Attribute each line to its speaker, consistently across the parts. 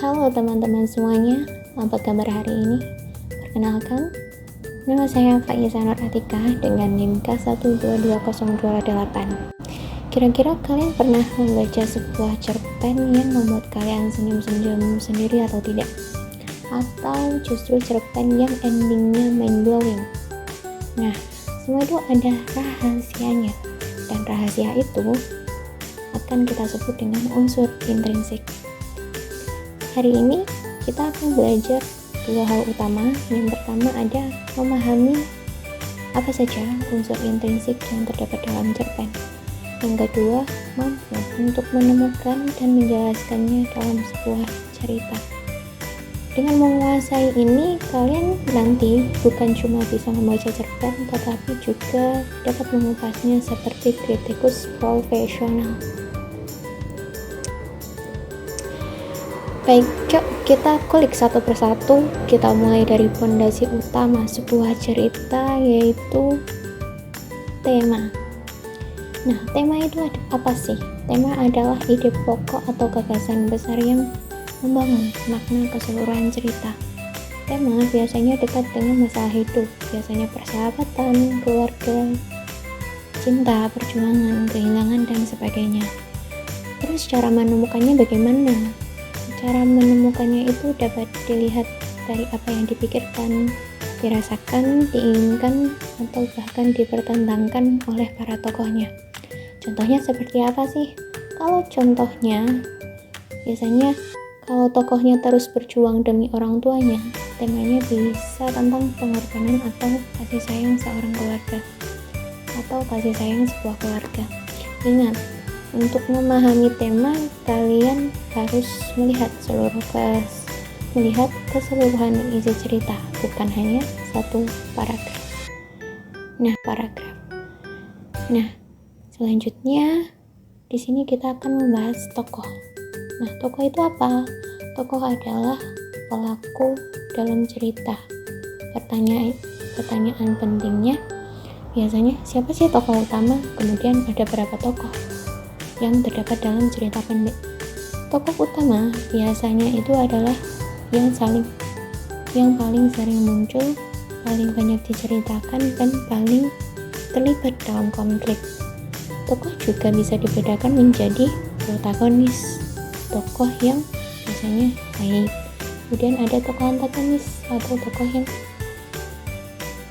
Speaker 1: Halo teman-teman semuanya, apa kabar hari ini? Perkenalkan, nama saya Faiza Nur Atika dengan NIM K1220228. Kira-kira kalian pernah membaca sebuah cerpen yang membuat kalian senyum-senyum sendiri atau tidak? Atau justru cerpen yang endingnya mind-blowing? Nah, semua itu ada rahasianya, dan rahasia itu akan kita sebut dengan unsur intrinsik. Hari ini kita akan belajar dua hal utama. Yang pertama ada memahami apa saja unsur intrinsik yang terdapat dalam cerpen. Yang kedua, mampu untuk menemukan dan menjelaskannya dalam sebuah cerita. Dengan menguasai ini, kalian nanti bukan cuma bisa membaca cerpen, tetapi juga dapat mengupasnya seperti kritikus profesional. Baik, kita kulik satu persatu. Kita mulai dari fondasi utama sebuah cerita, yaitu tema. Nah, tema itu apa sih? Tema adalah ide pokok atau gagasan besar yang membangun makna keseluruhan cerita. Tema biasanya dekat dengan masalah hidup, biasanya persahabatan, keluarga, cinta, perjuangan, kehilangan, dan sebagainya. Terus cara menemukannya bagaimana? Cara menemukannya itu dapat dilihat dari apa yang dipikirkan, dirasakan, diinginkan, atau bahkan dipertentangkan oleh para tokohnya. Contohnya seperti apa sih? Kalau contohnya, biasanya kalau tokohnya terus berjuang demi orang tuanya, temanya bisa tentang pengorbanan atau kasih sayang seorang keluarga, atau kasih sayang sebuah keluarga. Ingat, untuk memahami tema, kalian harus melihat keseluruhan isi cerita, bukan hanya satu paragraf. Nah, selanjutnya di sini kita akan membahas tokoh. Nah, tokoh itu apa? Tokoh adalah pelaku dalam cerita. Pertanyaan pentingnya biasanya siapa sih tokoh utama? Kemudian ada berapa tokoh yang terdapat dalam cerita pendek. Tokoh utama biasanya itu adalah yang paling sering muncul, paling banyak diceritakan, dan paling terlibat dalam konflik. Tokoh juga bisa dibedakan menjadi protagonis, tokoh yang biasanya baik. Kemudian ada tokoh antagonis atau tokoh yang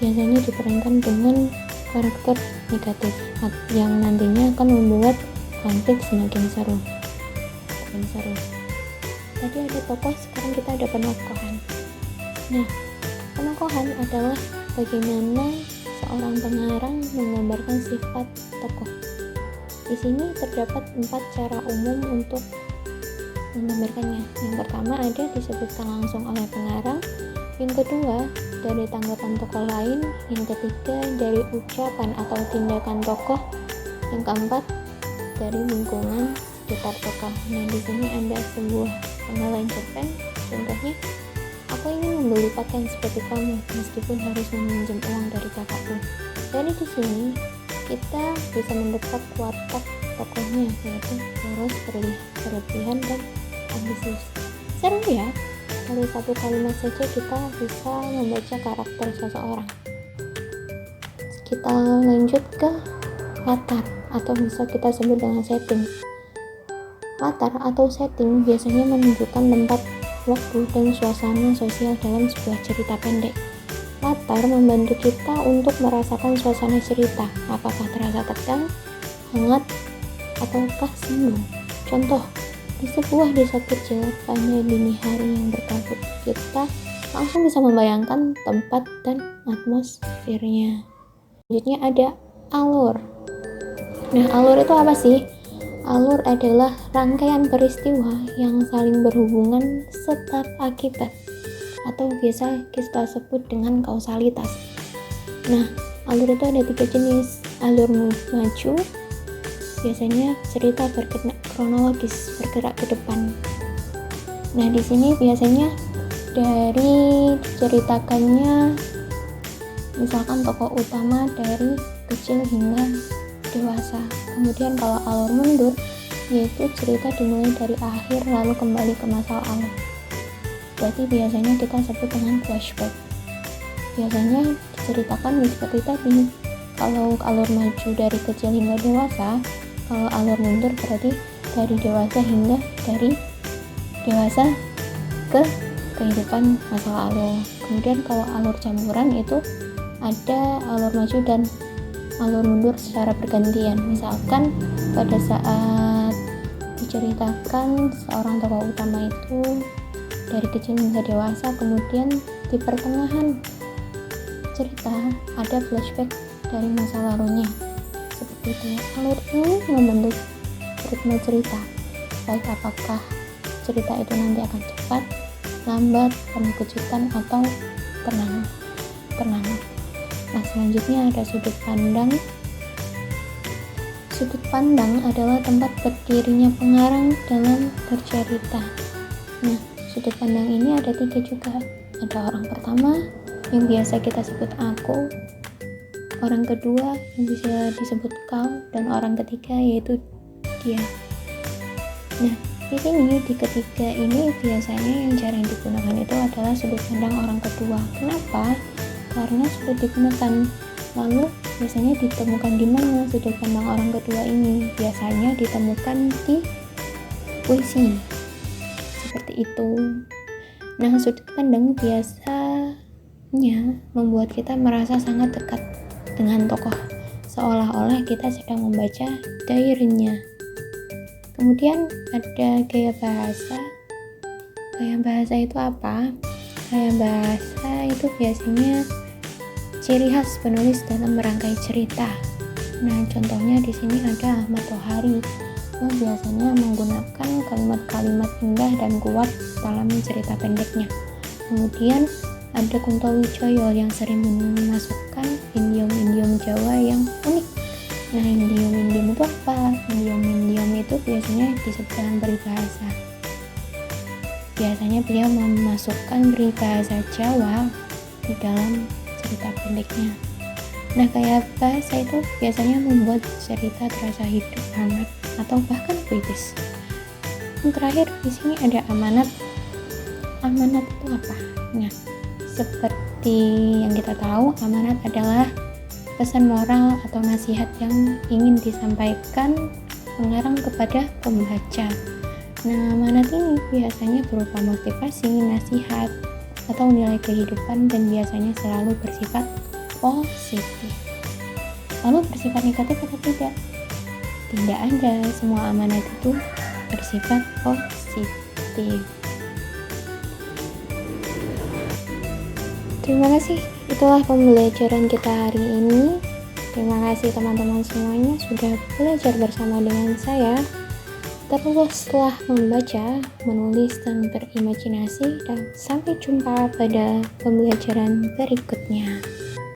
Speaker 1: biasanya diperankan dengan karakter negatif yang nantinya akan membuat konflik semakin seru. Tadi ada tokoh, sekarang kita ada penokohan. Nah, penokohan adalah bagaimana seorang pengarang menggambarkan sifat tokoh. Di sini terdapat 4 cara umum untuk menggambarkannya. Yang pertama ada disebutkan langsung oleh pengarang. Yang kedua, dari tanggapan tokoh lain. Yang ketiga, dari ucapan atau tindakan tokoh. Yang keempat, dari lingkungan sekitar tokoh. Nah, di sini ada sebuah penggalan cerpen. Contohnya, aku ingin membeli pakaian seperti kamu meskipun harus meminjam uang dari kakakku. Dari di sini kita bisa mendesak watak tokohnya, yaitu poros, berlebihan, dan ambisius. Seru ya? Dari satu kalimat saja kita bisa membaca karakter seseorang. Kita lanjut ke latar, atau bisa kita sebut dengan setting. Latar atau setting biasanya menunjukkan tempat, waktu, dan suasana sosial dalam sebuah cerita pendek. Latar membantu kita untuk merasakan suasana cerita, apakah terasa tegang, hangat, ataukah sendu. Contoh, di sebuah desa kecil pada dini hari yang berkabut, kita langsung bisa membayangkan tempat dan atmosfernya. Selanjutnya ada alur. Nah, alur itu apa sih? Alur adalah rangkaian peristiwa yang saling berhubungan sebab akibat, atau biasa kita sebut dengan kausalitas. Nah, alur itu ada 3 jenis. Alur maju, biasanya cerita kronologis, bergerak ke depan. Nah, di sini biasanya dari diceritakannya misalkan tokoh utama dari kecil hingga dewasa. Kemudian kalau alur mundur, yaitu cerita dimulai dari akhir lalu kembali ke masa lalu. berarti biasanya kita sebut dengan flashback. Biasanya diceritakan seperti tadi, kalau alur maju dari kecil hingga dewasa, kalau alur mundur berarti dari dewasa hingga dari dewasa ke kehidupan masa lalu. Kemudian kalau alur campuran itu ada alur maju dan alur mundur secara bergantian. Misalkan pada saat diceritakan seorang tokoh utama itu dari kecil hingga dewasa, kemudian di pertengahan cerita ada flashback dari masa lalunya, seperti itu. Alur ini membentuk ritme cerita, baik apakah cerita itu nanti akan cepat, lambat, penuh kejutan, atau tenang. Nah, selanjutnya ada sudut pandang. Sudut pandang adalah tempat berdirinya pengarang dalam bercerita. Nah, sudut pandang ini ada 3 juga. Ada orang pertama yang biasa kita sebut aku, orang kedua yang bisa disebut kau, dan orang ketiga yaitu dia. Nah, di sini di ketiga ini biasanya yang jarang digunakan itu adalah sudut pandang orang kedua. Kenapa? Karena sudah digunakan. Lalu biasanya ditemukan di mana sudut pandang orang kedua ini? Biasanya ditemukan di puisi. Seperti itu. Nah, sudut pandang biasanya membuat kita merasa sangat dekat dengan tokoh, seolah-olah kita sedang membaca diary-nya. Kemudian ada gaya bahasa. Gaya bahasa itu apa? Gaya bahasa itu biasanya ciri khas penulis dalam merangkai cerita. Nah, contohnya di sini ada Ahmad Tohari yang biasanya menggunakan kalimat-kalimat indah dan kuat dalam cerita pendeknya. Kemudian ada Kunto Wijoyo yang sering memasukkan idiom-idiom Jawa yang unik. Nah, idiom-idiom itu apa? Idiom-idiom itu biasanya disebut dengan peribahasa. Biasanya beliau memasukkan peribahasa Jawa di dalam cerita pendeknya. Nah, kayak bahasa itu biasanya membuat cerita terasa hidup, hangat, atau bahkan puitis. Yang terakhir di sini ada amanat. Amanat itu apa? Nah, seperti yang kita tahu, amanat adalah pesan moral atau nasihat yang ingin disampaikan pengarang kepada pembaca. Nah, amanat ini biasanya berupa motivasi, nasihat, atau nilai kehidupan, dan biasanya selalu bersifat positif. Lalu bersifat negatif atau tidak? Tidak ada, semua amanat itu bersifat positif. Terima kasih, itulah pembelajaran kita hari ini. Terima kasih teman-teman semuanya sudah belajar bersama dengan saya. Teruslah membaca, menulis, dan berimajinasi, dan sampai jumpa pada pembelajaran berikutnya.